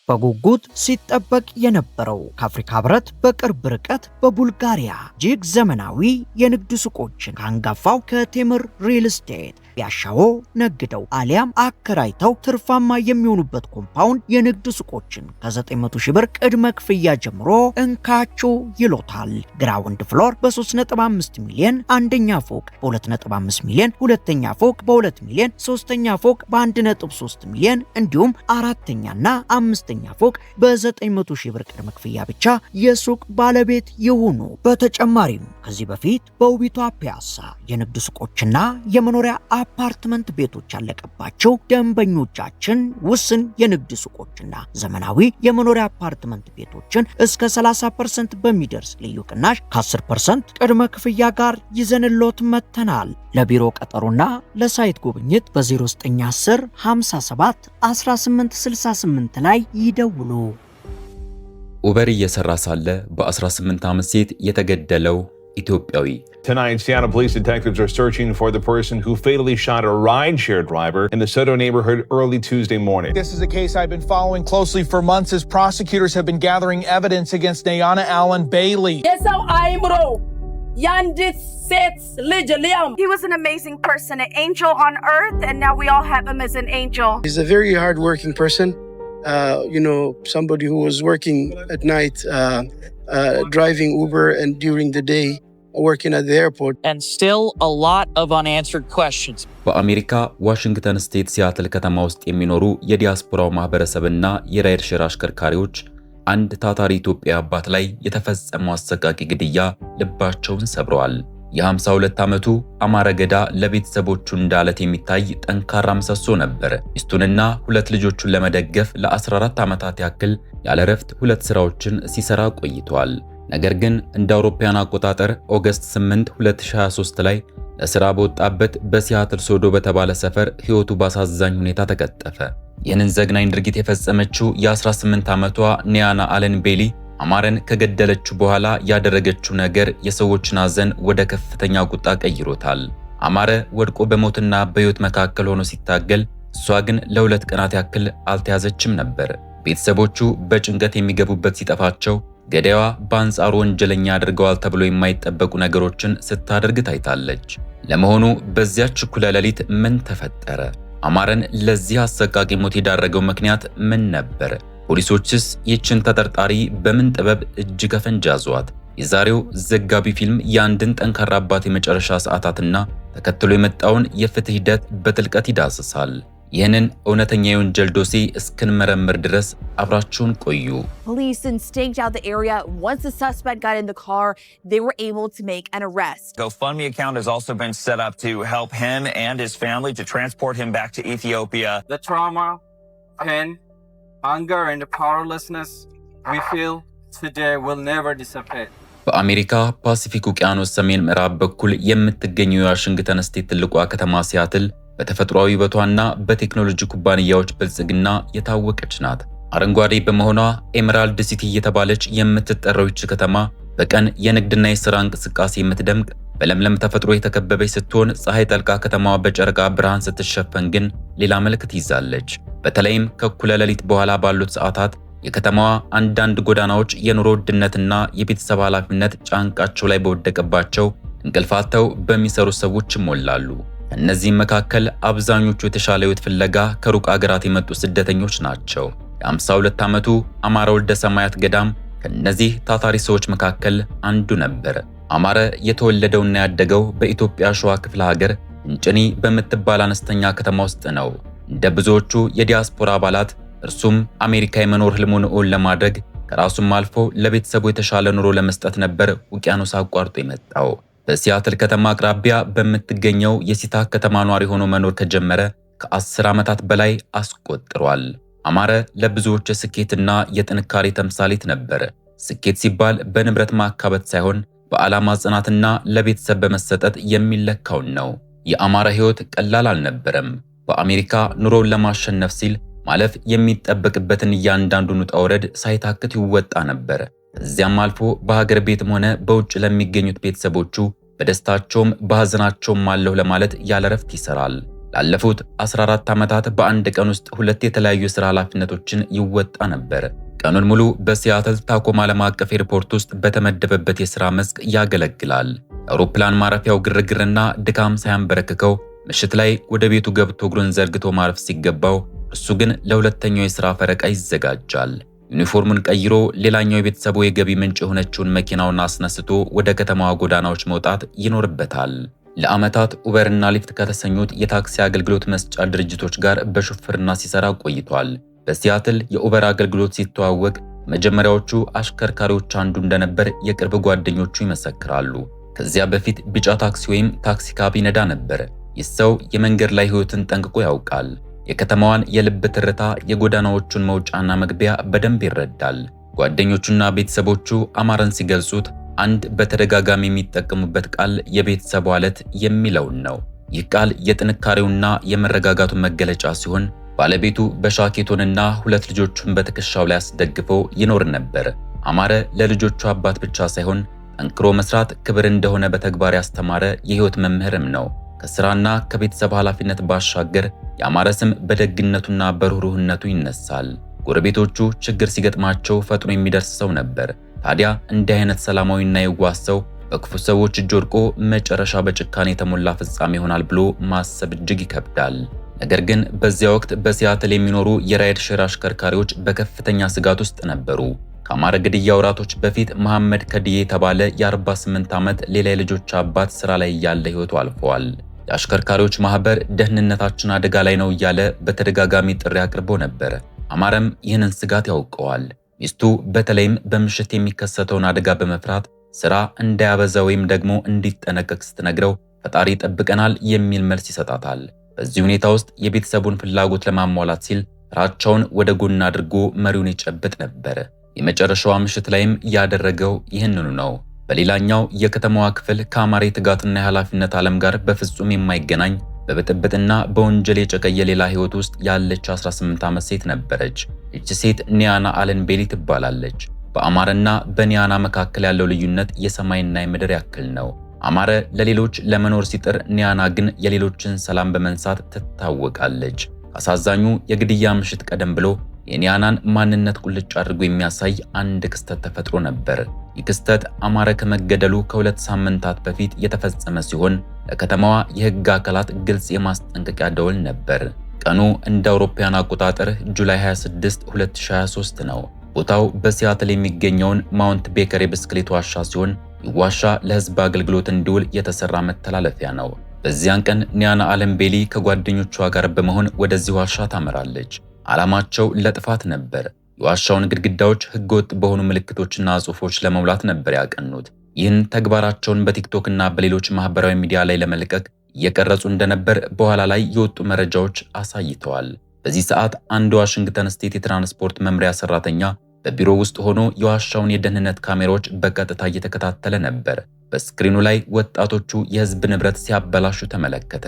በጉጉት ሲጠበቅ የነበረው ከአፍሪካ ህብረት በቅርብ ርቀት በቡልጋሪያ እጅግ ዘመናዊ የንግድ ሱቆችን ካንጋፋው ከቴምር ሪል ስቴት ቢያሻዎ ነግደው አሊያም አከራይተው ትርፋማ የሚሆኑበት ኮምፓውንድ የንግድ ሱቆችን ከ900 ሺህ ብር ቅድመ ክፍያ ጀምሮ እንካችሁ ይሎታል። ግራውንድ ፍሎር በ3.5 ሚሊዮን፣ አንደኛ ፎቅ በ2.5 ሚሊዮን፣ ሁለተኛ ፎቅ በ2 ሚሊዮን፣ ሶስተኛ ፎቅ በ1.3 ሚሊዮን እንዲሁም አራተኛና አምስተኛ ፎቅ በ900 ሺህ ብር ቅድመ ክፍያ ብቻ የሱቅ ባለቤት ይሁኑ። በተጨማሪም ከዚህ በፊት በውቢቷ ፒያሳ የንግድ ሱቆችና የመኖሪያ አፓርትመንት ቤቶች ያለቀባቸው ደንበኞቻችን ውስን የንግድ ሱቆችና ዘመናዊ የመኖሪያ አፓርትመንት ቤቶችን እስከ 30% በሚደርስ ልዩ ቅናሽ ከ10% ቅድመ ክፍያ ጋር ይዘንሎት መተናል። ለቢሮ ቀጠሮና ለሳይት ጉብኝት በ0910 57 1868 ላይ ይደውሉ። ኡበር እየሰራ ሳለ በ18 ዓመት ሴት የተገደለው ኢትዮጵያዊ። Tonight, Seattle police detectives are searching for the person who fatally shot a rideshare driver in the Soto neighborhood early Tuesday morning. This is a case I've been following closely for months as prosecutors have been gathering evidence against Nayana Allen Bailey. He was an amazing person, an angel on earth, and now we all have him as an angel. He's a very hardworking person. Somebody who was working at night, driving Uber, and during the day working at the airport. And still a lot of unanswered questions. በአሜሪካ ዋሽንግተን ስቴት ሲያትል ከተማ ውስጥ የሚኖሩ የዲያስፖራው ማህበረሰብና የራይድ ሼር አሽከርካሪዎች አንድ ታታሪ ኢትዮጵያዊ አባት ላይ የተፈጸመው አሰቃቂ ግድያ ልባቸውን ሰብረዋል። የ52 ዓመቱ አማረ ገዳ ለቤተሰቦቹ እንዳለት የሚታይ ጠንካራ ምሰሶ ነበር። ሚስቱንና ሁለት ልጆቹን ለመደገፍ ለ14 ዓመታት ያክል ያለ ረፍት ሁለት ስራዎችን ሲሰራ ቆይቷል። ነገር ግን እንደ አውሮፓውያን አቆጣጠር ኦገስት 8 2023 ላይ ለስራ በወጣበት በሲያትል ሶዶ በተባለ ሰፈር ህይወቱ ባሳዛኝ ሁኔታ ተቀጠፈ። ይህንን ዘግናኝ ድርጊት የፈጸመችው የ18 ዓመቷ ኒያና አለን ቤሊ አማረን ከገደለችው በኋላ ያደረገችው ነገር የሰዎችን ሐዘን ወደ ከፍተኛ ቁጣ ቀይሮታል። አማረ ወድቆ በሞትና በህይወት መካከል ሆኖ ሲታገል፣ እሷ ግን ለሁለት ቀናት ያክል አልተያዘችም ነበር። ቤተሰቦቹ በጭንቀት የሚገቡበት ሲጠፋቸው ገዳይዋ በአንጻሩ ወንጀለኛ አድርገዋል ተብሎ የማይጠበቁ ነገሮችን ስታደርግ ታይታለች። ለመሆኑ በዚያች እኩለ ሌሊት ምን ተፈጠረ? አማረን ለዚህ አሰቃቂ ሞት የዳረገው ምክንያት ምን ነበር? ፖሊሶችስ ይህችን ተጠርጣሪ በምን ጥበብ እጅ ከፈንጅ ያዟት? የዛሬው ዘጋቢ ፊልም የአንድን ጠንካራ አባት የመጨረሻ ሰዓታትና ተከትሎ የመጣውን የፍትህ ሂደት በጥልቀት ይዳስሳል። ይህንን እውነተኛ የወንጀል ዶሴ እስክንመረምር ድረስ አብራችሁን ቆዩ። Police then staked out the area. Once the suspect got in the car, they were able to make an arrest. GoFundMe account has also been set up to help him and his family to transport him back to Ethiopia. The trauma, pain, anger and the powerlessness we feel today will never disappear. በአሜሪካ ፓሲፊክ ውቅያኖስ ሰሜን ምዕራብ በኩል የምትገኘው የዋሽንግተን ስቴት ትልቋ ከተማ ሲያትል በተፈጥሯዊ ውበቷና በቴክኖሎጂ ኩባንያዎች ብልጽግና የታወቀች ናት። አረንጓዴ በመሆኗ ኤመራልድ ሲቲ እየተባለች የምትጠራው ይህች ከተማ በቀን የንግድና የሥራ እንቅስቃሴ የምትደምቅ በለምለም ተፈጥሮ የተከበበች ስትሆን፣ ፀሐይ ጠልቃ ከተማዋ በጨረቃ ብርሃን ስትሸፈን ግን ሌላ መልክ ትይዛለች። በተለይም ከእኩለ ሌሊት በኋላ ባሉት ሰዓታት የከተማዋ አንዳንድ ጎዳናዎች የኑሮ ውድነትና የቤተሰብ ኃላፊነት ጫንቃቸው ላይ በወደቀባቸው እንቅልፋተው በሚሰሩ ሰዎች ይሞላሉ። ከእነዚህም መካከል አብዛኞቹ የተሻለ ሕይወት ፍለጋ ከሩቅ አገራት የመጡ ስደተኞች ናቸው። የ52 ዓመቱ አማረ ወልደ ሰማያት ገዳም ከእነዚህ ታታሪ ሰዎች መካከል አንዱ ነበር። አማረ የተወለደውና ያደገው በኢትዮጵያ ሸዋ ክፍለ ሀገር እንጭኒ በምትባል አነስተኛ ከተማ ውስጥ ነው። እንደ ብዙዎቹ የዲያስፖራ አባላት እርሱም አሜሪካ የመኖር ህልሙን እውን ለማድረግ ከራሱም አልፎ ለቤተሰቡ የተሻለ ኑሮ ለመስጠት ነበር ውቅያኖስ አቋርጦ የመጣው። በሲያትል ከተማ አቅራቢያ በምትገኘው የሲታ ከተማ ኗሪ ሆኖ መኖር ከጀመረ ከ10 ዓመታት በላይ አስቆጥሯል። አማረ ለብዙዎች የስኬትና የጥንካሬ ተምሳሌት ነበር። ስኬት ሲባል በንብረት ማካበት ሳይሆን በዓላማ ጽናትና ለቤተሰብ በመሰጠት የሚለካውን ነው። የአማረ ህይወት ቀላል አልነበረም። በአሜሪካ ኑሮውን ለማሸነፍ ሲል ማለፍ የሚጠበቅበትን እያንዳንዱን ውጣ ውረድ ሳይታክት ይወጣ ነበር። እዚያም አልፎ በሀገር ቤትም ሆነ በውጭ ለሚገኙት ቤተሰቦቹ በደስታቸውም በሐዘናቸውም አለሁ ለማለት ያለ ረፍት ይሰራል። ላለፉት 14 ዓመታት በአንድ ቀን ውስጥ 2 የተለያዩ የሥራ ኃላፊነቶችን ይወጣ ነበር። ቀኑን ሙሉ በሲያትል ታኮማ ዓለም አቀፍ ኤርፖርት ውስጥ በተመደበበት የሥራ መስክ ያገለግላል። አውሮፕላን ማረፊያው ግርግርና ድካም ሳያንበረክከው ምሽት ላይ ወደ ቤቱ ገብቶ እግሩን ዘርግቶ ማረፍ ሲገባው እሱ ግን ለሁለተኛው የሥራ ፈረቃ ይዘጋጃል። ዩኒፎርሙን ቀይሮ ሌላኛው የቤተሰቡ የገቢ ምንጭ የሆነችውን መኪናውን አስነስቶ ወደ ከተማዋ ጎዳናዎች መውጣት ይኖርበታል። ለዓመታት ኡበርና ሊፍት ከተሰኙት የታክሲ አገልግሎት መስጫ ድርጅቶች ጋር በሹፍርና ሲሰራ ቆይቷል። በሲያትል የኡበር አገልግሎት ሲተዋወቅ መጀመሪያዎቹ አሽከርካሪዎች አንዱ እንደነበር የቅርብ ጓደኞቹ ይመሰክራሉ። ከዚያ በፊት ቢጫ ታክሲ ወይም ታክሲ ካብ ይነዳ ነበር። ይህ ሰው የመንገድ ላይ ሕይወትን ጠንቅቆ ያውቃል። የከተማዋን የልብ ትርታ፣ የጎዳናዎቹን መውጫና መግቢያ በደንብ ይረዳል። ጓደኞቹና ቤተሰቦቹ አማረን ሲገልጹት አንድ በተደጋጋሚ የሚጠቀሙበት ቃል የቤተሰቡ አለት የሚለውን ነው። ይህ ቃል የጥንካሬውና የመረጋጋቱ መገለጫ ሲሆን ባለቤቱ በሻኬቶንና 2 ልጆቹን በትከሻው ላይ አስደግፈው ይኖር ነበር። አማረ ለልጆቹ አባት ብቻ ሳይሆን ጠንክሮ መስራት ክብር እንደሆነ በተግባር ያስተማረ የሕይወት መምህርም ነው። ከስራና ከቤተሰብ ኃላፊነት ባሻገር የአማረ ስም በደግነቱና በሩህሩህነቱ ይነሳል። ጎረቤቶቹ ችግር ሲገጥማቸው ፈጥኖ የሚደርስ ሰው ነበር። ታዲያ እንዲህ አይነት ሰላማዊና የዋህ ሰው በክፉ ሰዎች እጅ ወድቆ መጨረሻ በጭካኔ የተሞላ ፍጻሜ ይሆናል ብሎ ማሰብ እጅግ ይከብዳል። ነገር ግን በዚያ ወቅት በሲያትል የሚኖሩ የራይድ ሼር አሽከርካሪዎች በከፍተኛ ስጋት ውስጥ ነበሩ። ከአማረ ግድያ ወራቶች በፊት መሐመድ ከድዬ የተባለ የ48 ዓመት ሌላ የልጆች አባት ስራ ላይ እያለ ሕይወቱ አልፈዋል። የአሽከርካሪዎች ማህበር ደህንነታችን አደጋ ላይ ነው እያለ በተደጋጋሚ ጥሪ አቅርቦ ነበር። አማረም ይህንን ስጋት ያውቀዋል። ሚስቱ በተለይም በምሽት የሚከሰተውን አደጋ በመፍራት ስራ እንዳያበዛ ወይም ደግሞ እንዲጠነቀቅ ስትነግረው ፈጣሪ ይጠብቀናል የሚል መልስ ይሰጣታል። በዚህ ሁኔታ ውስጥ የቤተሰቡን ፍላጎት ለማሟላት ሲል ራቻውን ወደ ጎን አድርጎ መሪውን ይጨብጥ ነበር። የመጨረሻዋ ምሽት ላይም ያደረገው ይህንኑ ነው። በሌላኛው የከተማዋ ክፍል ከአማረ የትጋትና የኃላፊነት ዓለም ጋር በፍጹም የማይገናኝ በብጥብጥና በወንጀል የጨቀየ ሌላ ህይወት ውስጥ ያለች 18 ዓመት ሴት ነበረች። እቺ ሴት ኒያና አለን ቤሊ ትባላለች። በአማረና በኒያና መካከል ያለው ልዩነት የሰማይና የምድር ያክል ነው። አማረ ለሌሎች ለመኖር ሲጥር፣ ኒያና ግን የሌሎችን ሰላም በመንሳት ትታወቃለች። አሳዛኙ የግድያ ምሽት ቀደም ብሎ የኒያናን ማንነት ቁልጭ አድርጎ የሚያሳይ አንድ ክስተት ተፈጥሮ ነበር። ይህ ክስተት አማረ ከመገደሉ ከ2 ሳምንታት በፊት የተፈጸመ ሲሆን ለከተማዋ የህግ አካላት ግልጽ የማስጠንቀቂያ ደወል ነበር። ቀኑ እንደ አውሮፓውያን አቆጣጠር ጁላይ 26 2023 ነው። ቦታው በሲያትል የሚገኘውን ማውንት ቤከር የብስክሌት ዋሻ ሲሆን ይህ ዋሻ ለህዝብ አገልግሎት እንዲውል የተሰራ መተላለፊያ ነው። በዚያን ቀን ኒያና አለን ቤሊ ከጓደኞቿ ጋር በመሆን ወደዚህ ዋሻ ታመራለች። ዓላማቸው ለጥፋት ነበር። የዋሻውን ግድግዳዎች ህገወጥ በሆኑ ምልክቶችና ጽሑፎች ለመሙላት ነበር ያቀኑት። ይህን ተግባራቸውን በቲክቶክ እና በሌሎች ማህበራዊ ሚዲያ ላይ ለመልቀቅ እየቀረጹ እንደነበር በኋላ ላይ የወጡ መረጃዎች አሳይተዋል። በዚህ ሰዓት አንድ ዋሽንግተን ስቴት የትራንስፖርት መምሪያ ሰራተኛ በቢሮ ውስጥ ሆኖ የዋሻውን የደህንነት ካሜራዎች በቀጥታ እየተከታተለ ነበር። በስክሪኑ ላይ ወጣቶቹ የህዝብ ንብረት ሲያበላሹ ተመለከተ።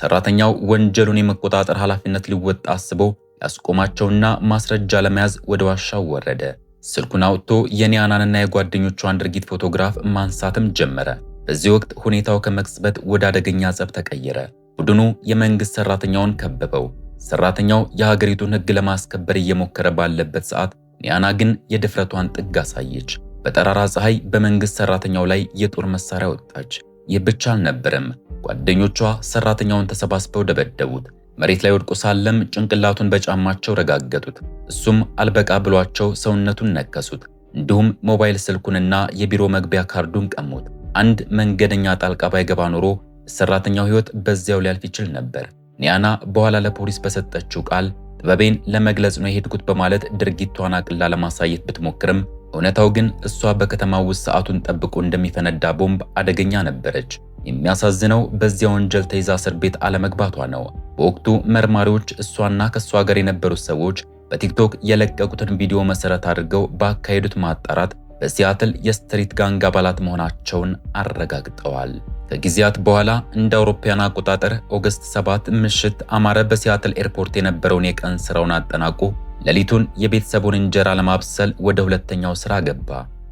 ሰራተኛው ወንጀሉን የመቆጣጠር ኃላፊነት ሊወጣ አስቦ ያስቆማቸውና ማስረጃ ለመያዝ ወደ ዋሻው ወረደ። ስልኩን አውጥቶ የኒያናንና የጓደኞቿን ድርጊት ፎቶግራፍ ማንሳትም ጀመረ። በዚህ ወቅት ሁኔታው ከመቅጽበት ወደ አደገኛ ጸብ ተቀየረ። ቡድኑ የመንግስት ሰራተኛውን ከበበው። ሰራተኛው የሀገሪቱን ህግ ለማስከበር እየሞከረ ባለበት ሰዓት ኒያና ግን የድፍረቷን ጥግ አሳየች። በጠራራ ፀሐይ በመንግስት ሰራተኛው ላይ የጦር መሳሪያ ወጣች። ይህ ብቻ አልነበረም። ጓደኞቿ ሰራተኛውን ተሰባስበው ደበደቡት። መሬት ላይ ወድቆ ሳለም ጭንቅላቱን በጫማቸው ረጋገጡት። እሱም አልበቃ ብሏቸው ሰውነቱን ነከሱት። እንዲሁም ሞባይል ስልኩንና የቢሮ መግቢያ ካርዱን ቀሙት። አንድ መንገደኛ ጣልቃ ባይገባ ኖሮ ሰራተኛው ህይወት በዚያው ሊያልፍ ይችል ነበር። ኒያና በኋላ ለፖሊስ በሰጠችው ቃል ጥበቤን ለመግለጽ ነው የሄድኩት በማለት ድርጊቷን አቅላ ለማሳየት ብትሞክርም እውነታው ግን እሷ በከተማው ውስጥ ሰዓቱን ጠብቆ እንደሚፈነዳ ቦምብ አደገኛ ነበረች። የሚያሳዝነው በዚያ ወንጀል ተይዛ እስር ቤት አለመግባቷ ነው። በወቅቱ መርማሪዎች እሷና ከሷ ጋር የነበሩት ሰዎች በቲክቶክ የለቀቁትን ቪዲዮ መሰረት አድርገው ባካሄዱት ማጣራት በሲያትል የስትሪት ጋንግ አባላት መሆናቸውን አረጋግጠዋል። ከጊዜያት በኋላ እንደ አውሮፓውያን አቆጣጠር ኦገስት 7 ምሽት አማረ በሲያትል ኤርፖርት የነበረውን የቀን ስራውን አጠናቆ ሌሊቱን የቤተሰቡን እንጀራ ለማብሰል ወደ ሁለተኛው ስራ ገባ።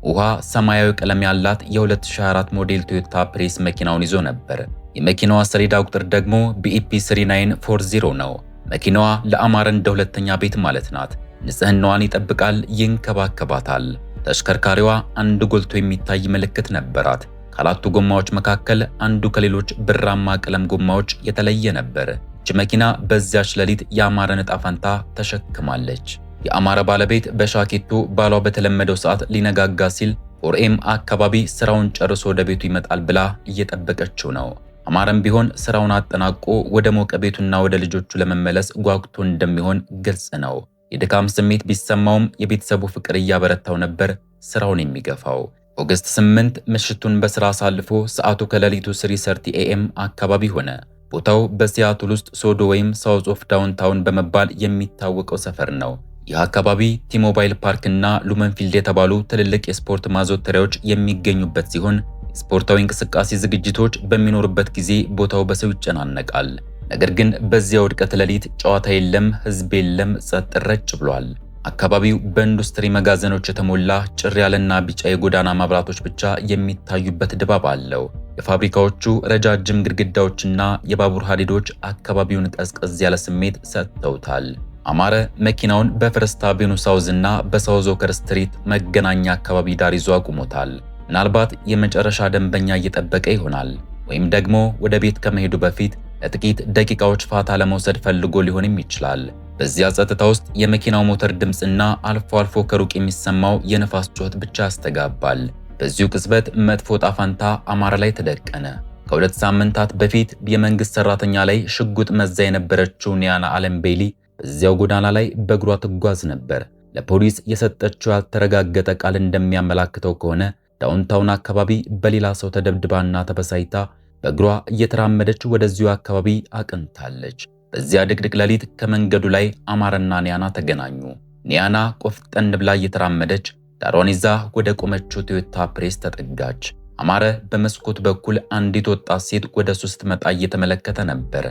ውሃ ሰማያዊ ቀለም ያላት የ2024 ሞዴል ቶዮታ ፕሬስ መኪናውን ይዞ ነበር። የመኪናዋ ሰሌዳ ቁጥር ደግሞ BEP 3940 ነው። መኪናዋ ለአማረ እንደ ሁለተኛ ቤት ማለት ናት። ንጽህናዋን ይጠብቃል፣ ይንከባከባታል። ተሽከርካሪዋ አንድ ጎልቶ የሚታይ ምልክት ነበራት። ከአራቱ ጎማዎች መካከል አንዱ ከሌሎች ብራማ ቀለም ጎማዎች የተለየ ነበር። እቺ መኪና በዚያች ሌሊት የአማረን ዕጣ ፈንታ ተሸክማለች። የአማረ ባለቤት በሻኬቱ ባሏ በተለመደው ሰዓት ሊነጋጋ ሲል 4 AM አካባቢ ስራውን ጨርሶ ወደ ቤቱ ይመጣል ብላ እየጠበቀችው ነው። አማረም ቢሆን ስራውን አጠናቆ ወደ ሞቀ ቤቱና ወደ ልጆቹ ለመመለስ ጓጉቶ እንደሚሆን ግልጽ ነው። የድካም ስሜት ቢሰማውም የቤተሰቡ ፍቅር እያበረታው ነበር ስራውን የሚገፋው። ኦገስት 8 ምሽቱን በስራ አሳልፎ ሰዓቱ ከሌሊቱ 3:30 AM አካባቢ ሆነ። ቦታው በሲያትል ውስጥ ሶዶ ወይም ሳውዝ ኦፍ ዳውንታውን በመባል የሚታወቀው ሰፈር ነው። ይህ አካባቢ ቲሞባይል ፓርክ እና ሉመንፊልድ የተባሉ ትልልቅ የስፖርት ማዘውተሪያዎች የሚገኙበት ሲሆን ስፖርታዊ እንቅስቃሴ ዝግጅቶች በሚኖርበት ጊዜ ቦታው በሰው ይጨናነቃል። ነገር ግን በዚያ ውድቀት ሌሊት ጨዋታ የለም፣ ህዝብ የለም፣ ጸጥ ረጭ ብሏል። አካባቢው በኢንዱስትሪ መጋዘኖች የተሞላ ጭር ያለና ቢጫ የጎዳና መብራቶች ብቻ የሚታዩበት ድባብ አለው። የፋብሪካዎቹ ረጃጅም ግድግዳዎችና የባቡር ሐዲዶች አካባቢውን ቀዝቀዝ ያለ ስሜት ሰጥተውታል። አማረ መኪናውን በፈርስት አቬኑ ሳውዝ እና በሳውዝ ኦከር ስትሪት መገናኛ አካባቢ ዳር ይዞ አቁሞታል። ምናልባት የመጨረሻ ደንበኛ እየጠበቀ ይሆናል፣ ወይም ደግሞ ወደ ቤት ከመሄዱ በፊት ለጥቂት ደቂቃዎች ፋታ ለመውሰድ ፈልጎ ሊሆንም ይችላል። በዚያ ጸጥታ ውስጥ የመኪናው ሞተር ድምፅና አልፎ አልፎ ከሩቅ የሚሰማው የነፋስ ጩኸት ብቻ ያስተጋባል። በዚሁ ቅጽበት መጥፎ ዕጣ ፈንታ አማረ ላይ ተደቀነ። ከ2 ሳምንታት በፊት የመንግስት ሰራተኛ ላይ ሽጉጥ መዛ የነበረችው ኒያና አለም ቤሊ በዚያው ጎዳና ላይ በእግሯ ትጓዝ ነበር። ለፖሊስ የሰጠችው ያልተረጋገጠ ቃል እንደሚያመላክተው ከሆነ ዳውንታውን አካባቢ በሌላ ሰው ተደብድባና ተበሳይታ በእግሯ እየተራመደች ወደዚሁ አካባቢ አቅንታለች። በዚያ ድቅድቅ ሌሊት ከመንገዱ ላይ አማረና ኒያና ተገናኙ። ኒያና ቆፍጠን ብላ እየተራመደች ዳሯን ይዛ ወደ ቆመችው ቶዮታ ፕሬስ ተጠጋች። አማረ በመስኮት በኩል አንዲት ወጣት ሴት ወደ እሱ ስትመጣ እየተመለከተ ነበር።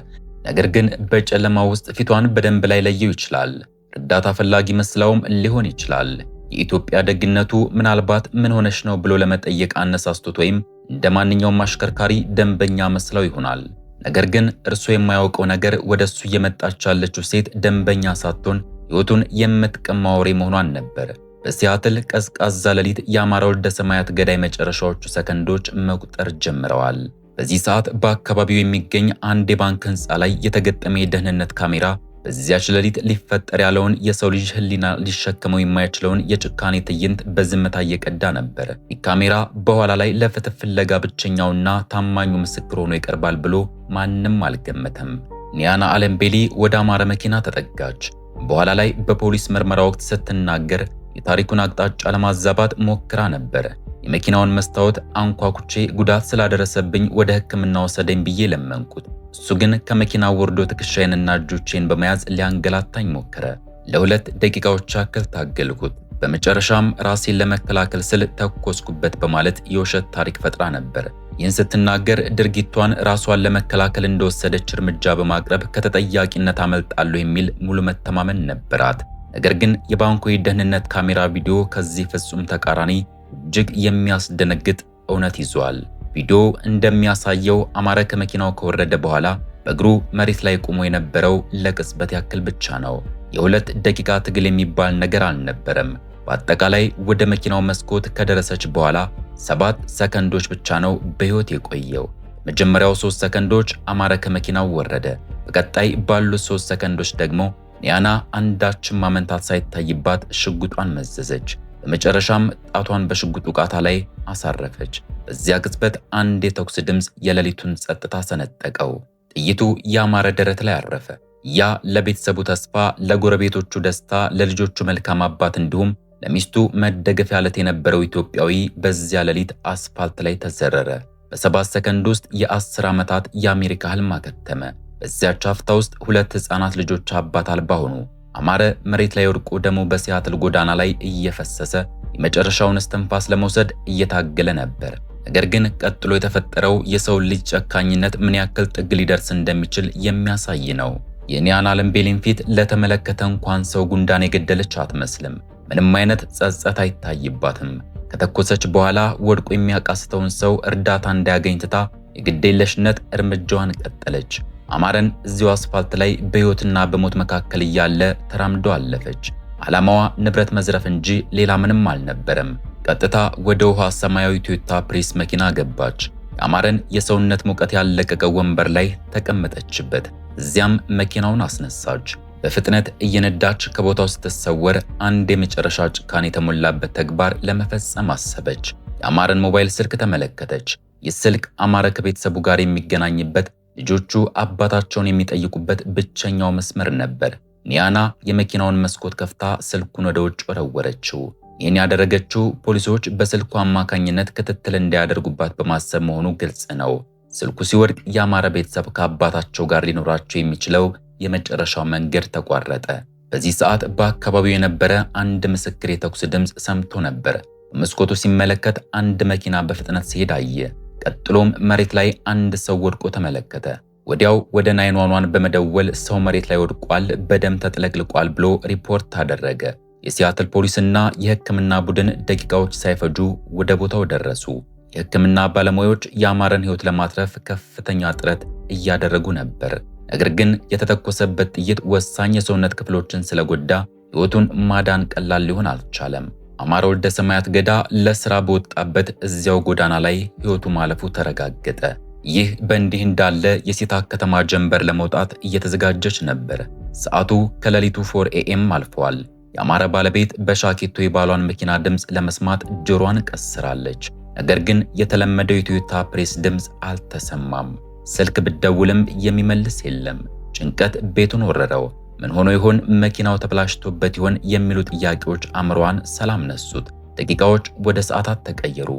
ነገር ግን በጨለማ ውስጥ ፊቷን በደንብ ላይ ለየው ይችላል። እርዳታ ፈላጊ መስላውም ሊሆን ይችላል። የኢትዮጵያ ደግነቱ ምናልባት ምን ሆነሽ ነው ብሎ ለመጠየቅ አነሳስቶት ወይም እንደማንኛውም አሽከርካሪ ደንበኛ መስለው ይሆናል። ነገር ግን እርሱ የማያውቀው ነገር ወደሱ እየመጣች ያለችው ሴት ደንበኛ ሳትሆን ሕይወቱን የምትቀማ አውሬ መሆኗን ነበር። በሲያትል ቀዝቃዛ ሌሊት የአማረ ወልደ ሰማያት ገዳይ መጨረሻዎቹ ሰከንዶች መቁጠር ጀምረዋል። በዚህ ሰዓት በአካባቢው የሚገኝ አንድ የባንክ ህንፃ ላይ የተገጠመ የደህንነት ካሜራ በዚያች ሌሊት ሊፈጠር ያለውን የሰው ልጅ ህሊና ሊሸከመው የማይችለውን የጭካኔ ትዕይንት በዝምታ እየቀዳ ነበር። ይህ ካሜራ በኋላ ላይ ለፍትህ ፍለጋ ብቸኛውና ታማኙ ምስክር ሆኖ ይቀርባል ብሎ ማንም አልገመተም። ኒያና አለም ቤሊ ወደ አማረ መኪና ተጠጋች። በኋላ ላይ በፖሊስ ምርመራ ወቅት ስትናገር የታሪኩን አቅጣጫ ለማዛባት ሞክራ ነበር። የመኪናውን መስታወት አንኳኩቼ ጉዳት ስላደረሰብኝ ወደ ሕክምና ወሰደኝ ብዬ ለመንኩት። እሱ ግን ከመኪናው ወርዶ ትከሻዬንና እጆቼን በመያዝ ሊያንገላታኝ ሞከረ። ለ2 ደቂቃዎች ያክል ታገልኩት። በመጨረሻም ራሴን ለመከላከል ስል ተኮስኩበት በማለት የውሸት ታሪክ ፈጥራ ነበር። ይህን ስትናገር ድርጊቷን ራሷን ለመከላከል እንደወሰደች እርምጃ በማቅረብ ከተጠያቂነት አመልጣለሁ የሚል ሙሉ መተማመን ነበራት። ነገር ግን የባንኩ የደህንነት ካሜራ ቪዲዮ ከዚህ ፍጹም ተቃራኒ እጅግ የሚያስደነግጥ እውነት ይዟል። ቪዲዮ እንደሚያሳየው አማረ ከመኪናው ከወረደ በኋላ በእግሩ መሬት ላይ ቆሞ የነበረው ለቅጽበት ያክል ብቻ ነው። የ2 ደቂቃ ትግል የሚባል ነገር አልነበረም። በአጠቃላይ ወደ መኪናው መስኮት ከደረሰች በኋላ 7 ሰከንዶች ብቻ ነው በሕይወት የቆየው። መጀመሪያው 3 ሰከንዶች አማረ ከመኪናው ወረደ። በቀጣይ ባሉት 3 ሰከንዶች ደግሞ ኒያና አንዳችም ማመንታት ሳይታይባት ሽጉጧን መዘዘች። በመጨረሻም ጣቷን በሽጉጡ ቃታ ላይ አሳረፈች። በዚያ ቅጽበት አንድ የተኩስ ድምፅ የሌሊቱን ጸጥታ ሰነጠቀው። ጥይቱ የአማረ ደረት ላይ አረፈ። ያ ለቤተሰቡ ተስፋ፣ ለጎረቤቶቹ ደስታ፣ ለልጆቹ መልካም አባት እንዲሁም ለሚስቱ መደገፊያ ዓለት የነበረው ኢትዮጵያዊ በዚያ ሌሊት አስፋልት ላይ ተዘረረ። በ7 ሰከንድ ውስጥ የ10 ዓመታት የአሜሪካ ህልም አከተመ። በዚያች አፍታ ውስጥ 2 ሕፃናት ልጆች አባት አልባ ሆኑ። አማረ መሬት ላይ ወድቆ ደሙ በሲያትል ጎዳና ላይ እየፈሰሰ የመጨረሻውን እስትንፋስ ለመውሰድ እየታገለ ነበር። ነገር ግን ቀጥሎ የተፈጠረው የሰው ልጅ ጨካኝነት ምን ያክል ጥግ ሊደርስ እንደሚችል የሚያሳይ ነው። የኒያና አለም ቤሊን ፊት ለተመለከተ እንኳን ሰው ጉንዳን የገደለች አትመስልም። ምንም አይነት ጸጸት አይታይባትም። ከተኮሰች በኋላ ወድቆ የሚያቃስተውን ሰው እርዳታ እንዳያገኝ ትታ የግዴለሽነት እርምጃዋን ቀጠለች። አማረን እዚሁ አስፋልት ላይ በሕይወትና በሞት መካከል እያለ ተራምዶ አለፈች። ዓላማዋ ንብረት መዝረፍ እንጂ ሌላ ምንም አልነበረም። ቀጥታ ወደ ውሃ ሰማያዊ ቶዮታ ፕሪስ መኪና ገባች። የአማረን የሰውነት ሙቀት ያለቀቀ ወንበር ላይ ተቀመጠችበት። እዚያም መኪናውን አስነሳች። በፍጥነት እየነዳች ከቦታው ስትሰወር አንድ የመጨረሻ ጭካኔ የተሞላበት ተግባር ለመፈጸም አሰበች። የአማረን ሞባይል ስልክ ተመለከተች። ይህ ስልክ አማረ ከቤተሰቡ ጋር የሚገናኝበት፣ ልጆቹ አባታቸውን የሚጠይቁበት ብቸኛው መስመር ነበር። ኒያና የመኪናውን መስኮት ከፍታ ስልኩን ወደ ውጭ ወረወረችው። ይህን ያደረገችው ፖሊሶች በስልኩ አማካኝነት ክትትል እንዲያደርጉባት በማሰብ መሆኑ ግልጽ ነው። ስልኩ ሲወድቅ የአማረ ቤተሰብ ከአባታቸው ጋር ሊኖራቸው የሚችለው የመጨረሻው መንገድ ተቋረጠ። በዚህ ሰዓት በአካባቢው የነበረ አንድ ምስክር የተኩስ ድምፅ ሰምቶ ነበር። በመስኮቱ ሲመለከት አንድ መኪና በፍጥነት ሲሄድ አየ። ቀጥሎም መሬት ላይ አንድ ሰው ወድቆ ተመለከተ። ወዲያው ወደ 911 በመደወል ሰው መሬት ላይ ወድቋል፣ በደም ተጥለቅልቋል ብሎ ሪፖርት አደረገ። የሲያትል ፖሊስና የሕክምና ቡድን ደቂቃዎች ሳይፈጁ ወደ ቦታው ደረሱ። የሕክምና ባለሙያዎች የአማረን ሕይወት ለማትረፍ ከፍተኛ ጥረት እያደረጉ ነበር። ነገር ግን የተተኮሰበት ጥይት ወሳኝ የሰውነት ክፍሎችን ስለጎዳ ሕይወቱን ማዳን ቀላል ሊሆን አልቻለም። አማረ ወልደ ሰማያት ገዳ ለስራ በወጣበት እዚያው ጎዳና ላይ ሕይወቱ ማለፉ ተረጋገጠ። ይህ በእንዲህ እንዳለ የሲታ ከተማ ጀንበር ለመውጣት እየተዘጋጀች ነበር። ሰዓቱ ከሌሊቱ 4 AM አልፏል። የአማረ ባለቤት በሻኪቶ የባሏን መኪና ድምፅ ለመስማት ጆሮዋን ቀስራለች። ነገር ግን የተለመደው የቶዮታ ፕሬስ ድምፅ አልተሰማም። ስልክ ብትደውልም የሚመልስ የለም። ጭንቀት ቤቱን ወረረው። ምን ሆኖ ይሆን? መኪናው ተበላሽቶበት ይሆን? የሚሉ ጥያቄዎች አእምሮዋን ሰላም ነሱት። ደቂቃዎች ወደ ሰዓታት ተቀየሩ።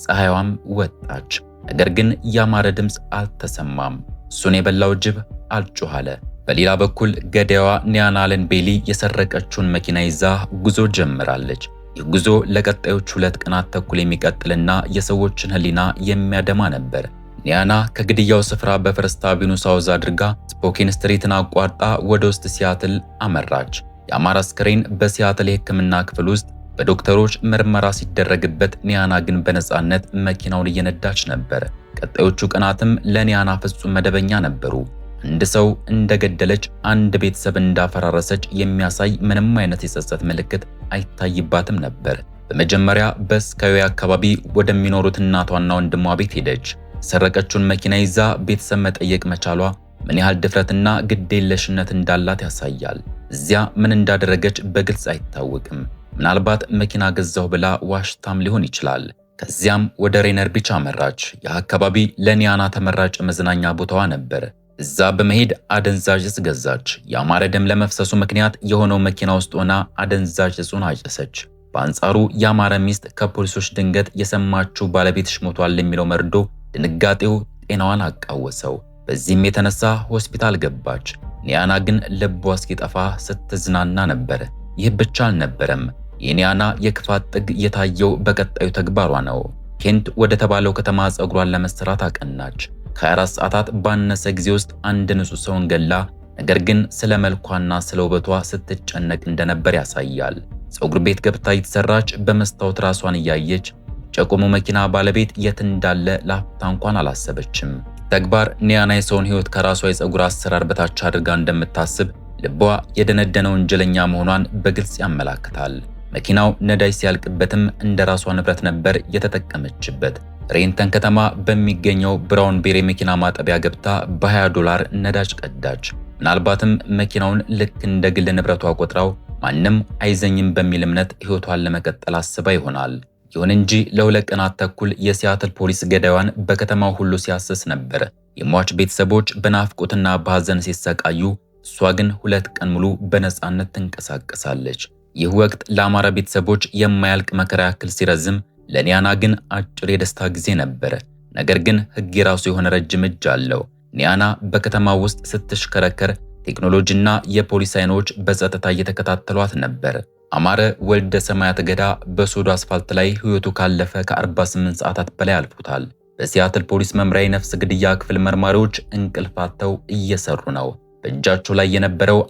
ፀሐይዋም ወጣች። ነገር ግን የአማረ ድምፅ አልተሰማም። እሱን የበላው ጅብ አልጮህ አለ። በሌላ በኩል ገዳይዋ ኒያና አለን ቤሊ የሰረቀችውን መኪና ይዛ ጉዞ ጀምራለች። ይህ ጉዞ ለቀጣዮቹ 2 ቀናት ተኩል የሚቀጥልና የሰዎችን ሕሊና የሚያደማ ነበር። ኒያና ከግድያው ስፍራ በፈርስት አቬኑ ሳውዝ አድርጋ ስፖኪን ስትሪትን አቋርጣ ወደ ውስጥ ሲያትል አመራች። የአማረ አስክሬን በሲያትል የሕክምና ክፍል ውስጥ በዶክተሮች ምርመራ ሲደረግበት፣ ኒያና ግን በነፃነት መኪናውን እየነዳች ነበር። ቀጣዮቹ ቀናትም ለኒያና ፍጹም መደበኛ ነበሩ። አንድ ሰው እንደገደለች፣ አንድ ቤተሰብ እንዳፈራረሰች የሚያሳይ ምንም አይነት የጸጸት ምልክት አይታይባትም ነበር። በመጀመሪያ በስካዩ አካባቢ ወደሚኖሩት እናቷና ወንድሟ ቤት ሄደች። የሰረቀችውን መኪና ይዛ ቤተሰብ መጠየቅ መቻሏ ምን ያህል ድፍረትና ግዴለሽነት እንዳላት ያሳያል። እዚያ ምን እንዳደረገች በግልጽ አይታወቅም። ምናልባት መኪና ገዛሁ ብላ ዋሽታም ሊሆን ይችላል። ከዚያም ወደ ሬነር ቢች አመራች። ይህ አካባቢ ለኒያና ተመራጭ መዝናኛ ቦታዋ ነበር። እዛ በመሄድ አደንዛዥ እጽ ገዛች። የአማረ ደም ለመፍሰሱ ምክንያት የሆነው መኪና ውስጥ ሆና አደንዛዥ እጹን አጨሰች። በአንጻሩ የአማረ ሚስት ከፖሊሶች ድንገት የሰማችው ባለቤትሽ ሞቷል የሚለው መርዶ ድንጋጤው ጤናዋን አቃወሰው። በዚህም የተነሳ ሆስፒታል ገባች። ኒያና ግን ልቧ እስኪጠፋ ስትዝናና ነበር። ይህ ብቻ አልነበረም። የኒያና የክፋት ጥግ የታየው በቀጣዩ ተግባሯ ነው። ኬንት ወደ ተባለው ከተማ ጸጉሯን ለመሰራት አቀናች። ከ24 ሰዓታት ባነሰ ጊዜ ውስጥ አንድ ንጹህ ሰውን ገላ፣ ነገር ግን ስለ መልኳና ስለ ውበቷ ስትጨነቅ እንደነበር ያሳያል። ጸጉር ቤት ገብታ የተሰራች በመስታወት ራሷን እያየች የቆመ መኪና ባለቤት የት እንዳለ ለአፍታ እንኳን አላሰበችም። ተግባር ኒያና የሰውን ሕይወት ከራሷ የጸጉር አሰራር በታች አድርጋ እንደምታስብ ልቧ የደነደነ ወንጀለኛ መሆኗን በግልጽ ያመላክታል። መኪናው ነዳጅ ሲያልቅበትም እንደ ራሷ ንብረት ነበር የተጠቀመችበት። ሬንተን ከተማ በሚገኘው ብራውን ቤሪ መኪና ማጠቢያ ገብታ በ$20 ነዳጅ ቀዳች። ምናልባትም መኪናውን ልክ እንደ ግል ንብረቷ ቆጥራው ማንም አይዘኝም በሚል እምነት ሕይወቷን ለመቀጠል አስባ ይሆናል። ይሁን እንጂ ለ2 ቀናት ተኩል የሲያትል ፖሊስ ገዳይዋን በከተማው ሁሉ ሲያስስ ነበር። የሟች ቤተሰቦች በናፍቆትና በሐዘን ሲሰቃዩ፣ እሷ ግን 2 ቀን ሙሉ በነፃነት ትንቀሳቀሳለች። ይህ ወቅት ለአማረ ቤተሰቦች የማያልቅ መከራ ያክል ሲረዝም፣ ለኒያና ግን አጭር የደስታ ጊዜ ነበር። ነገር ግን ሕግ የራሱ የሆነ ረጅም እጅ አለው። ኒያና በከተማው ውስጥ ስትሽከረከር ቴክኖሎጂና የፖሊስ አይኖች በጸጥታ እየተከታተሏት ነበር። አማረ ወልደ ሰማያት ገዳ በሶዶ አስፋልት ላይ ሕይወቱ ካለፈ ከ48 ሰዓታት በላይ አልፎታል። በሲያትል ፖሊስ መምሪያ የነፍስ ግድያ ክፍል መርማሪዎች እንቅልፍ አጥተው እየሰሩ ነው። በእጃቸው ላይ የነበረው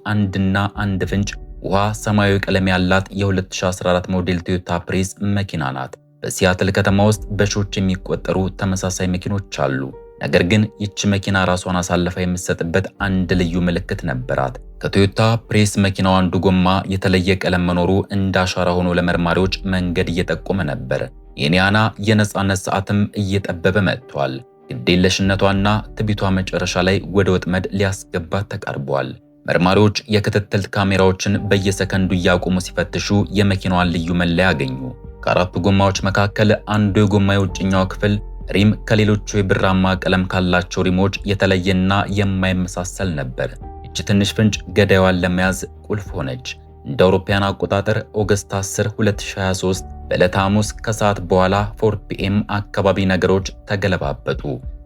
አንድ ፍንጭ ውሃ ሰማያዊ ቀለም ያላት የ2014 ሞዴል ቶዮታ ፕሪስ መኪና ናት። በሲያትል ከተማ ውስጥ በሺዎች የሚቆጠሩ ተመሳሳይ መኪኖች አሉ። ነገር ግን ይህች መኪና ራሷን አሳልፋ የምትሰጥበት አንድ ልዩ ምልክት ነበራት። ከቶዮታ ፕሬስ መኪናው አንዱ ጎማ የተለየ ቀለም መኖሩ እንደ አሻራ ሆኖ ለመርማሪዎች መንገድ እየጠቆመ ነበር። የኒያና የነጻነት ሰዓትም እየጠበበ መጥቷል። ግዴለሽነቷና ትቢቷ መጨረሻ ላይ ወደ ወጥመድ ሊያስገባት ተቃርቧል። መርማሪዎች የክትትል ካሜራዎችን በየሰከንዱ እያቆሙ ሲፈትሹ የመኪናዋን ልዩ መለያ አገኙ። ከአራቱ ጎማዎች መካከል አንዱ የጎማ የውጭኛው ክፍል ሪም ከሌሎቹ የብራማ ቀለም ካላቸው ሪሞች የተለየና የማይመሳሰል ነበር። እቺ ትንሽ ፍንጭ ገዳዩን ለመያዝ ቁልፍ ሆነች። እንደ አውሮፓውያን አቆጣጠር ኦገስት 10 2023 በዕለተ ሐሙስ ከሰዓት በኋላ 4 ፒኤም አካባቢ ነገሮች ተገለባበጡ።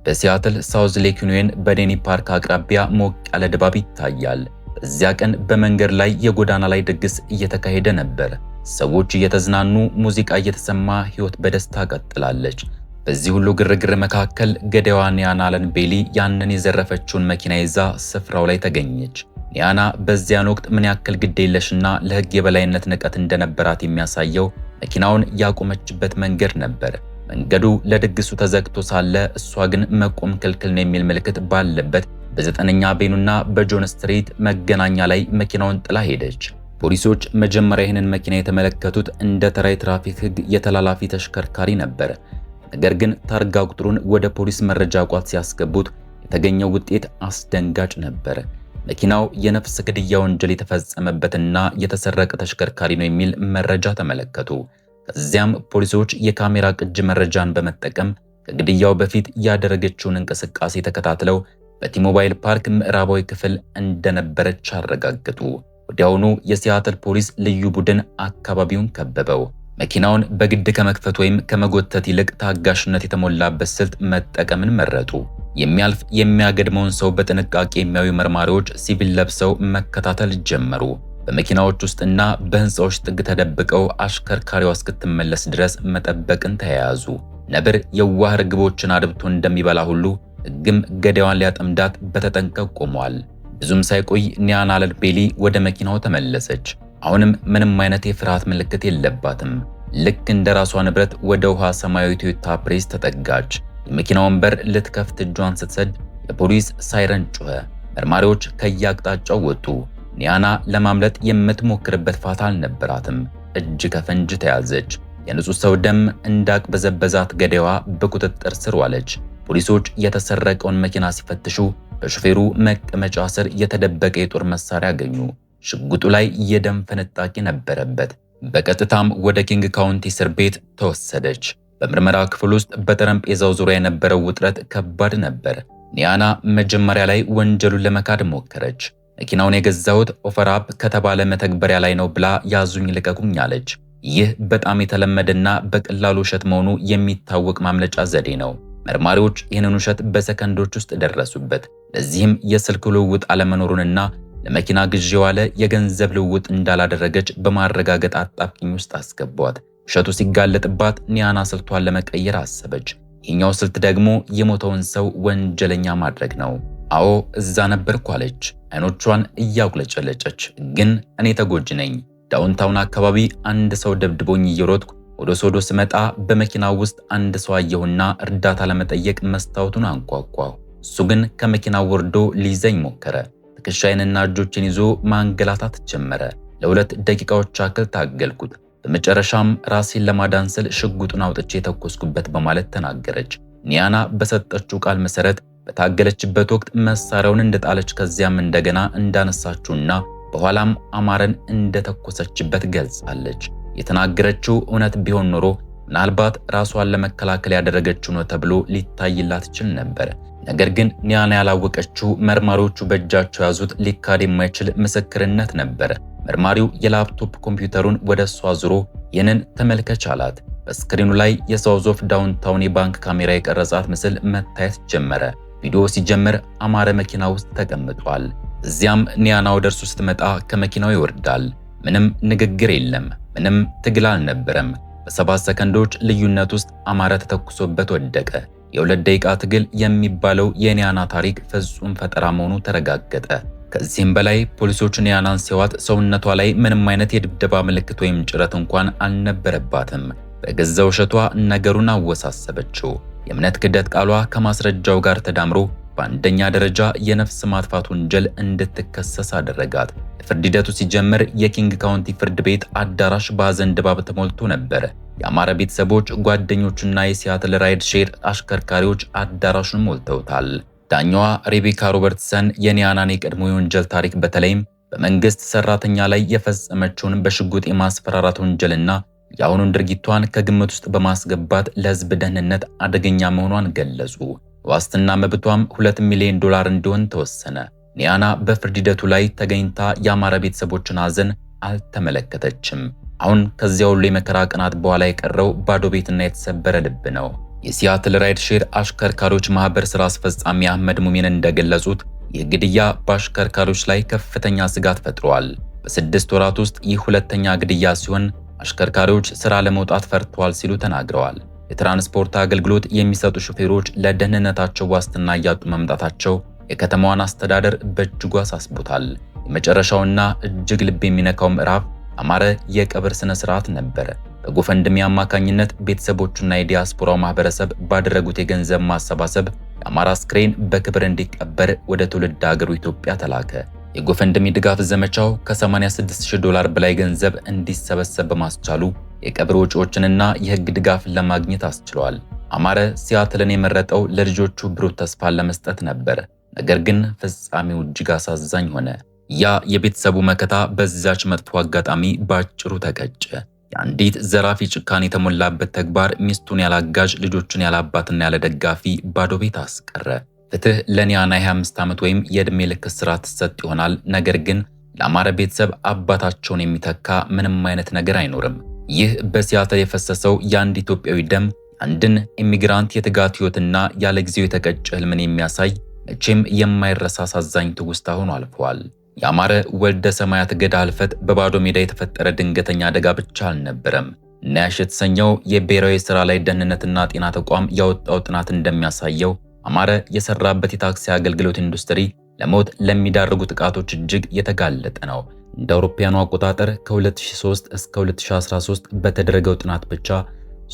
በሲያትል ሳውዝ ሌክ ዩኒየን በዴኒ ፓርክ አቅራቢያ ሞቅ ያለ ድባብ ይታያል። በዚያ ቀን በመንገድ ላይ የጎዳና ላይ ድግስ እየተካሄደ ነበር። ሰዎች እየተዝናኑ፣ ሙዚቃ እየተሰማ፣ ሕይወት በደስታ ቀጥላለች። በዚህ ሁሉ ግርግር መካከል ገዳይዋ ኒያና አለን ቤሊ ያንን የዘረፈችውን መኪና ይዛ ስፍራው ላይ ተገኘች። ኒያና በዚያን ወቅት ምን ያክል ግዴለሽና ለሕግ የበላይነት ንቀት እንደነበራት የሚያሳየው መኪናውን ያቆመችበት መንገድ ነበር። መንገዱ ለድግሱ ተዘግቶ ሳለ እሷ ግን መቆም ክልክል ነው የሚል ምልክት ባለበት በ9ኛ አቬኑና በጆን ስትሪት መገናኛ ላይ መኪናውን ጥላ ሄደች። ፖሊሶች መጀመሪያ ይህንን መኪና የተመለከቱት እንደ ተራ የትራፊክ ሕግ የተላላፊ ተሽከርካሪ ነበር። ነገር ግን ታርጋ ቁጥሩን ወደ ፖሊስ መረጃ ቋት ሲያስገቡት የተገኘው ውጤት አስደንጋጭ ነበር። መኪናው የነፍስ ግድያ ወንጀል የተፈጸመበትና የተሰረቀ ተሽከርካሪ ነው የሚል መረጃ ተመለከቱ። ከዚያም ፖሊሶች የካሜራ ቅጅ መረጃን በመጠቀም ከግድያው በፊት ያደረገችውን እንቅስቃሴ ተከታትለው በቲሞባይል ፓርክ ምዕራባዊ ክፍል እንደነበረች አረጋገጡ። ወዲያውኑ የሲያትል ፖሊስ ልዩ ቡድን አካባቢውን ከበበው። መኪናውን በግድ ከመክፈት ወይም ከመጎተት ይልቅ ታጋሽነት የተሞላበት ስልት መጠቀምን መረጡ። የሚያልፍ የሚያገድመውን ሰው በጥንቃቄ የሚያዩ መርማሪዎች ሲቪል ለብሰው መከታተል ጀመሩ። በመኪናዎች ውስጥና በህንፃዎች ጥግ ተደብቀው አሽከርካሪዋ እስክትመለስ ድረስ መጠበቅን ተያያዙ። ነብር የዋህ ርግቦችን አድብቶ እንደሚበላ ሁሉ ሕግም ገዳይዋን ሊያጠምዳት በተጠንቀቅ ቆሟል። ብዙም ሳይቆይ ኒያና አለን ቤሊ ወደ መኪናው ተመለሰች። አሁንም ምንም አይነት የፍርሃት ምልክት የለባትም። ልክ እንደ ራሷ ንብረት ወደ ውሃ ሰማያዊ ቶዮታ ፕሬስ ተጠጋች። የመኪናውን በር ልትከፍት እጇን ስትሰድ የፖሊስ ሳይረን ጮኸ። መርማሪዎች ከየአቅጣጫው ወጡ። ኒያና ለማምለጥ የምትሞክርበት ፋታ አልነበራትም። እጅ ከፈንጅ ተያዘች። የንጹህ ሰው ደም እንዳቅበዘበዛት ገዳይዋ በቁጥጥር ስር ዋለች። ፖሊሶች የተሰረቀውን መኪና ሲፈትሹ በሹፌሩ መቀመጫ ስር የተደበቀ የጦር መሳሪያ አገኙ። ሽጉጡ ላይ የደም ፍንጣቂ ነበረበት። በቀጥታም ወደ ኪንግ ካውንቲ እስር ቤት ተወሰደች። በምርመራ ክፍል ውስጥ በጠረጴዛው ዙሪያ የነበረው ውጥረት ከባድ ነበር። ኒያና መጀመሪያ ላይ ወንጀሉን ለመካድ ሞከረች። መኪናውን የገዛሁት ኦፈርአፕ ከተባለ መተግበሪያ ላይ ነው ብላ ያዙኝ ልቀቁኝ አለች። ይህ በጣም የተለመደና በቀላሉ ውሸት መሆኑ የሚታወቅ ማምለጫ ዘዴ ነው። መርማሪዎች ይህንን ውሸት በሰከንዶች ውስጥ ደረሱበት። ለዚህም የስልክ ልውውጥ አለመኖሩንና ለመኪና ግዢ የዋለ የገንዘብ ልውውጥ እንዳላደረገች በማረጋገጥ አጣብቂኝ ውስጥ አስገቧት። ውሸቱ ሲጋለጥባት ኒያና ስልቷን ለመቀየር አሰበች። ይህኛው ስልት ደግሞ የሞተውን ሰው ወንጀለኛ ማድረግ ነው። አዎ እዛ ነበርኩ አለች፣ አይኖቿን እያቁለጨለጨች። ግን እኔ ተጎጂ ነኝ። ዳውንታውን አካባቢ አንድ ሰው ደብድቦኝ እየሮጥኩ ወደ ሶዶ ስመጣ በመኪናው ውስጥ አንድ ሰው አየሁና እርዳታ ለመጠየቅ መስታወቱን አንኳኳሁ። እሱ ግን ከመኪናው ወርዶ ሊይዘኝ ሞከረ። ትከሻዬንና እጆችን ይዞ ማንገላታት ጀመረ። ለ2 ደቂቃዎች ያክል ታገልኩት። በመጨረሻም ራሴን ለማዳን ስል ሽጉጡን አውጥቼ የተኮስኩበት በማለት ተናገረች። ኒያና በሰጠችው ቃል መሰረት በታገለችበት ወቅት መሳሪያውን እንደጣለች ከዚያም እንደገና እንዳነሳችውና በኋላም አማረን እንደተኮሰችበት ገልጻለች። የተናገረችው እውነት ቢሆን ኖሮ ምናልባት ራሷን ለመከላከል ያደረገችው ነው ተብሎ ሊታይላት ይችል ነበር። ነገር ግን ኒያና ያላወቀችው መርማሪዎቹ በእጃቸው ያዙት ሊካድ የማይችል ምስክርነት ነበር። መርማሪው የላፕቶፕ ኮምፒውተሩን ወደ እሷ አዙሮ ይህንን ተመልከች አላት። በስክሪኑ ላይ የሳውዝ ኦፍ ዳውንታውን የባንክ ካሜራ የቀረጻት ምስል መታየት ጀመረ። ቪዲዮ ሲጀምር አማረ መኪና ውስጥ ተቀምጧል። እዚያም ኒያና ወደ እርሱ ስትመጣ ከመኪናው ይወርዳል። ምንም ንግግር የለም። ምንም ትግል አልነበረም። በ7 ሰከንዶች ልዩነት ውስጥ አማረ ተተኩሶበት ወደቀ። የ2 ደቂቃ ትግል የሚባለው የኒያና ታሪክ ፍጹም ፈጠራ መሆኑ ተረጋገጠ። ከዚህም በላይ ፖሊሶች ኒያናን ሲዋት ሰውነቷ ላይ ምንም አይነት የድብደባ ምልክት ወይም ጭረት እንኳን አልነበረባትም። በገዛ ውሸቷ ነገሩን አወሳሰበችው። የእምነት ክህደት ቃሏ ከማስረጃው ጋር ተዳምሮ በአንደኛ ደረጃ የነፍስ ማጥፋት ወንጀል እንድትከሰስ አደረጋት። የፍርድ ሂደቱ ሲጀምር የኪንግ ካውንቲ ፍርድ ቤት አዳራሽ በሐዘን ድባብ ተሞልቶ ነበር። የአማረ ቤተሰቦች፣ ጓደኞቹና የሲያትል ራይድ ሼር አሽከርካሪዎች አዳራሹን ሞልተውታል። ዳኛዋ ሬቤካ ሮበርትሰን የኒያናን የቀድሞ የወንጀል ታሪክ በተለይም በመንግስት ሰራተኛ ላይ የፈጸመችውን በሽጉጥ የማስፈራራት ወንጀልና የአሁኑን ድርጊቷን ከግምት ውስጥ በማስገባት ለሕዝብ ደህንነት አደገኛ መሆኗን ገለጹ። ዋስትና መብቷም $2 ሚሊዮን እንዲሆን ተወሰነ። ኒያና በፍርድ ሂደቱ ላይ ተገኝታ የአማረ ቤተሰቦችን ሐዘን አልተመለከተችም። አሁን ከዚያ ሁሉ የመከራ ቀናት በኋላ የቀረው ባዶ ቤትና የተሰበረ ልብ ነው። የሲያትል ራይድ ሼር አሽከርካሪዎች ማህበር ስራ አስፈጻሚ አህመድ ሙሚን እንደገለጹት ይህ ግድያ በአሽከርካሪዎች ላይ ከፍተኛ ስጋት ፈጥሯል። በ6 ወራት ውስጥ ይህ ሁለተኛ ግድያ ሲሆን አሽከርካሪዎች ስራ ለመውጣት ፈርተዋል ሲሉ ተናግረዋል። የትራንስፖርት አገልግሎት የሚሰጡ ሹፌሮች ለደህንነታቸው ዋስትና እያጡ መምጣታቸው የከተማዋን አስተዳደር በእጅጉ አሳስቦታል። የመጨረሻውና እጅግ ልብ የሚነካው ምዕራፍ አማረ የቀብር ስነ ስርዓት ነበር። በጎፈንድሚ አማካኝነት ቤተሰቦቹና የዲያስፖራው ማህበረሰብ ባደረጉት የገንዘብ ማሰባሰብ የአማራ አስክሬን በክብር እንዲቀበር ወደ ትውልድ ሀገሩ ኢትዮጵያ ተላከ። የጎፈንድሚ ድጋፍ ዘመቻው ከ$86,000 በላይ ገንዘብ እንዲሰበሰብ በማስቻሉ የቀብር ወጪዎችንና የህግ ድጋፍን ለማግኘት አስችሏል። አማረ ሲያትልን የመረጠው ለልጆቹ ብሩህ ተስፋን ለመስጠት ነበር። ነገር ግን ፍጻሜው እጅግ አሳዛኝ ሆነ። ያ የቤተሰቡ መከታ በዛች መጥፎ አጋጣሚ ባጭሩ ተቀጨ። የአንዲት ዘራፊ ጭካኔ የተሞላበት ተግባር ሚስቱን ያላጋዥ፣ ልጆቹን ያላባትና ያለ ደጋፊ ባዶ ቤት አስቀረ። ፍትህ ለኒያና 25 ዓመት ወይም የዕድሜ ልክ እስራት ትሰጥ ይሆናል። ነገር ግን ለአማረ ቤተሰብ አባታቸውን የሚተካ ምንም አይነት ነገር አይኖርም። ይህ በሲያትል የፈሰሰው የአንድ ኢትዮጵያዊ ደም አንድን ኢሚግራንት የትጋት ህይወትና ያለ ጊዜው የተቀጨ ህልምን የሚያሳይ መቼም የማይረሳ አሳዛኝ ትውስታ ሆኖ አልፈዋል። የአማረ ወልደ ሰማያት ገዳ ህልፈት በባዶ ሜዳ የተፈጠረ ድንገተኛ አደጋ ብቻ አልነበረም። ናሽ የተሰኘው የብሔራዊ ስራ ላይ ደህንነትና ጤና ተቋም ያወጣው ጥናት እንደሚያሳየው አማረ የሰራበት የታክሲ አገልግሎት ኢንዱስትሪ ለሞት ለሚዳርጉ ጥቃቶች እጅግ የተጋለጠ ነው። እንደ አውሮፓውያኑ አቆጣጠር ከ2003 እስከ 2013 በተደረገው ጥናት ብቻ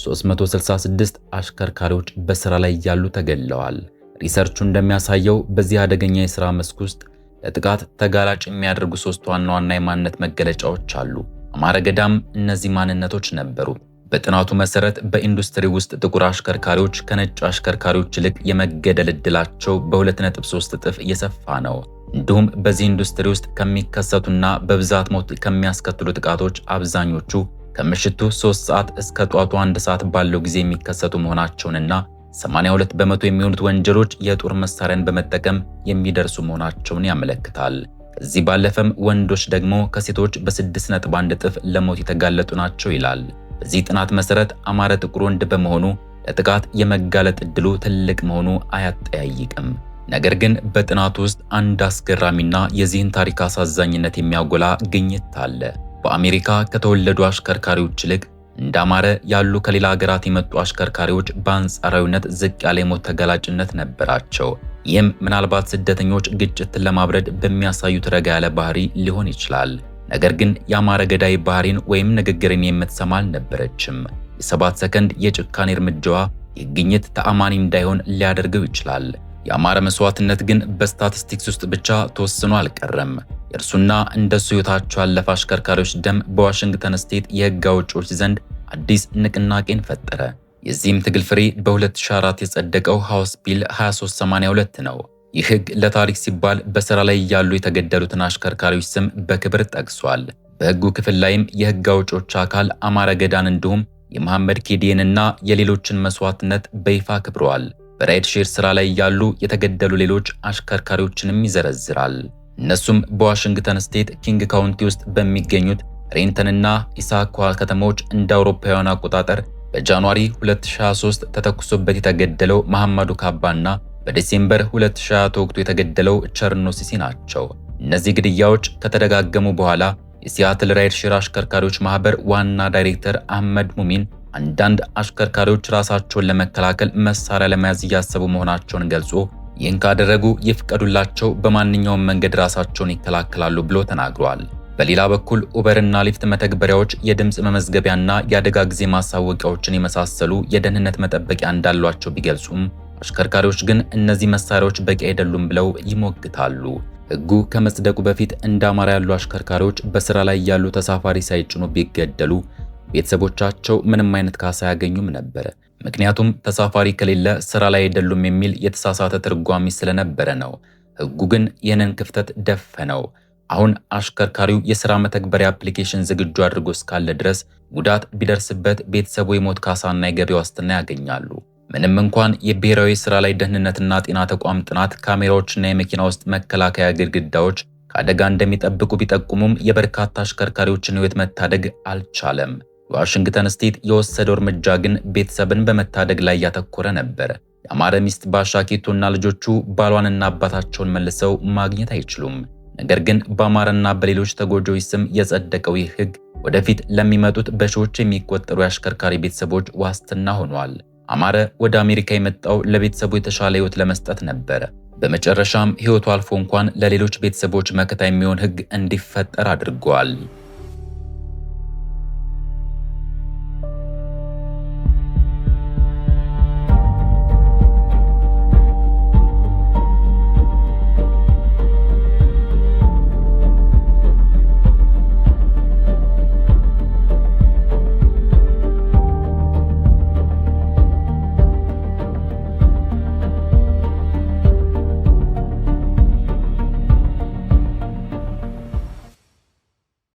366 አሽከርካሪዎች በስራ ላይ ያሉ ተገድለዋል። ሪሰርቹ እንደሚያሳየው በዚህ አደገኛ የሥራ መስክ ውስጥ ለጥቃት ተጋላጭ የሚያደርጉ 3 ዋና ዋና የማንነት መገለጫዎች አሉ። አማረ ገዳም እነዚህ ማንነቶች ነበሩ። በጥናቱ መሰረት በኢንዱስትሪ ውስጥ ጥቁር አሽከርካሪዎች ከነጭ አሽከርካሪዎች ይልቅ የመገደል ዕድላቸው በ2.3 እጥፍ እየሰፋ ነው። እንዲሁም በዚህ ኢንዱስትሪ ውስጥ ከሚከሰቱና በብዛት ሞት ከሚያስከትሉ ጥቃቶች አብዛኞቹ ከምሽቱ 3 ሰዓት እስከ ጧቱ 1 ሰዓት ባለው ጊዜ የሚከሰቱ መሆናቸውንና 82 በመቶ የሚሆኑት ወንጀሎች የጦር መሳሪያን በመጠቀም የሚደርሱ መሆናቸውን ያመለክታል። ከዚህ ባለፈም ወንዶች ደግሞ ከሴቶች በ6.1 እጥፍ ለሞት የተጋለጡ ናቸው ይላል። በዚህ ጥናት መሰረት አማረ ጥቁር ወንድ በመሆኑ ለጥቃት የመጋለጥ ዕድሉ ትልቅ መሆኑ አያጠያይቅም። ነገር ግን በጥናቱ ውስጥ አንድ አስገራሚና የዚህን ታሪክ አሳዛኝነት የሚያጎላ ግኝት አለ። በአሜሪካ ከተወለዱ አሽከርካሪዎች ይልቅ እንደ አማረ ያሉ ከሌላ ሀገራት የመጡ አሽከርካሪዎች በአንጻራዊነት ዝቅ ያለ የሞት ተጋላጭነት ነበራቸው። ይህም ምናልባት ስደተኞች ግጭትን ለማብረድ በሚያሳዩት ረጋ ያለ ባህሪ ሊሆን ይችላል። ነገር ግን የአማረ ገዳይ ባህሪን ወይም ንግግርን የምትሰማ አልነበረችም። የ7 ሰከንድ የጭካኔ እርምጃዋ የግኝት ተአማኒ እንዳይሆን ሊያደርገው ይችላል። የአማረ መስዋዕትነት ግን በስታቲስቲክስ ውስጥ ብቻ ተወስኖ አልቀረም። የእርሱና እንደሱ ሕይወታቸው ያለፈ አሽከርካሪዎች ደም በዋሽንግተን ስቴት የሕግ አውጪዎች ዘንድ አዲስ ንቅናቄን ፈጠረ። የዚህም ትግል ፍሬ በ2004 የጸደቀው ሃውስ ቢል 2382 ነው። ይህ ሕግ ለታሪክ ሲባል በሥራ ላይ ያሉ የተገደሉትን አሽከርካሪዎች ስም በክብር ጠቅሷል። በሕጉ ክፍል ላይም የሕግ አውጪዎች አካል አማረ ገዳን እንዲሁም የመሐመድ ኬዲየንና የሌሎችን መስዋዕትነት በይፋ አክብረዋል። በራይድ ሼር ሥራ ላይ ያሉ የተገደሉ ሌሎች አሽከርካሪዎችንም ይዘረዝራል። እነሱም በዋሽንግተን ስቴት ኪንግ ካውንቲ ውስጥ በሚገኙት ሬንተንና ኢሳኳ ከተሞች እንደ አውሮፓውያን አቆጣጠር በጃንዋሪ 2023 ተተኩሶበት የተገደለው መሐመዱ ካባና በዲሴምበር 2020 ተወግቶ የተገደለው ቸርኖ ሲሲ ናቸው። እነዚህ ግድያዎች ከተደጋገሙ በኋላ የሲያትል ራይድ ሼር አሽከርካሪዎች ማህበር ዋና ዳይሬክተር አህመድ ሙሚን አንዳንድ አሽከርካሪዎች ራሳቸውን ለመከላከል መሳሪያ ለመያዝ እያሰቡ መሆናቸውን ገልጾ ይህን ካደረጉ ይፍቀዱላቸው፣ በማንኛውም መንገድ ራሳቸውን ይከላከላሉ ብሎ ተናግሯል። በሌላ በኩል ኡበርና ሊፍት መተግበሪያዎች የድምጽ መመዝገቢያና የአደጋ ጊዜ ማሳወቂያዎችን የመሳሰሉ የደህንነት መጠበቂያ እንዳሏቸው ቢገልጹም አሽከርካሪዎች ግን እነዚህ መሳሪያዎች በቂ አይደሉም ብለው ይሞግታሉ። ሕጉ ከመጽደቁ በፊት እንደ አማራ ያሉ አሽከርካሪዎች በስራ ላይ ያሉ ተሳፋሪ ሳይጭኑ ቢገደሉ ቤተሰቦቻቸው ምንም አይነት ካሳ ያገኙም ነበር። ምክንያቱም ተሳፋሪ ከሌለ ስራ ላይ አይደሉም የሚል የተሳሳተ ትርጓሜ ስለነበረ ነው። ሕጉ ግን ይህንን ክፍተት ደፈነው። አሁን አሽከርካሪው የሥራ መተግበሪያ አፕሊኬሽን ዝግጁ አድርጎ እስካለ ድረስ ጉዳት ቢደርስበት ቤተሰቡ የሞት ካሳና የገቢ ዋስትና ያገኛሉ። ምንም እንኳን የብሔራዊ ሥራ ላይ ደህንነትና ጤና ተቋም ጥናት ካሜራዎችና የመኪና ውስጥ መከላከያ ግድግዳዎች ከአደጋ እንደሚጠብቁ ቢጠቁሙም የበርካታ አሽከርካሪዎችን ሕይወት መታደግ አልቻለም። ዋሽንግተን ስቴት የወሰደው እርምጃ ግን ቤተሰብን በመታደግ ላይ ያተኮረ ነበር። የአማረ ሚስት ባሻ ኬቶና ልጆቹ ባሏንና አባታቸውን መልሰው ማግኘት አይችሉም። ነገር ግን በአማረና በሌሎች ተጎጂዎች ስም የጸደቀው ይህ ሕግ ወደፊት ለሚመጡት በሺዎች የሚቆጠሩ የአሽከርካሪ ቤተሰቦች ዋስትና ሆኗል። አማረ ወደ አሜሪካ የመጣው ለቤተሰቡ የተሻለ ሕይወት ለመስጠት ነበር። በመጨረሻም ሕይወቱ አልፎ እንኳን ለሌሎች ቤተሰቦች መከታ የሚሆን ሕግ እንዲፈጠር አድርጓል።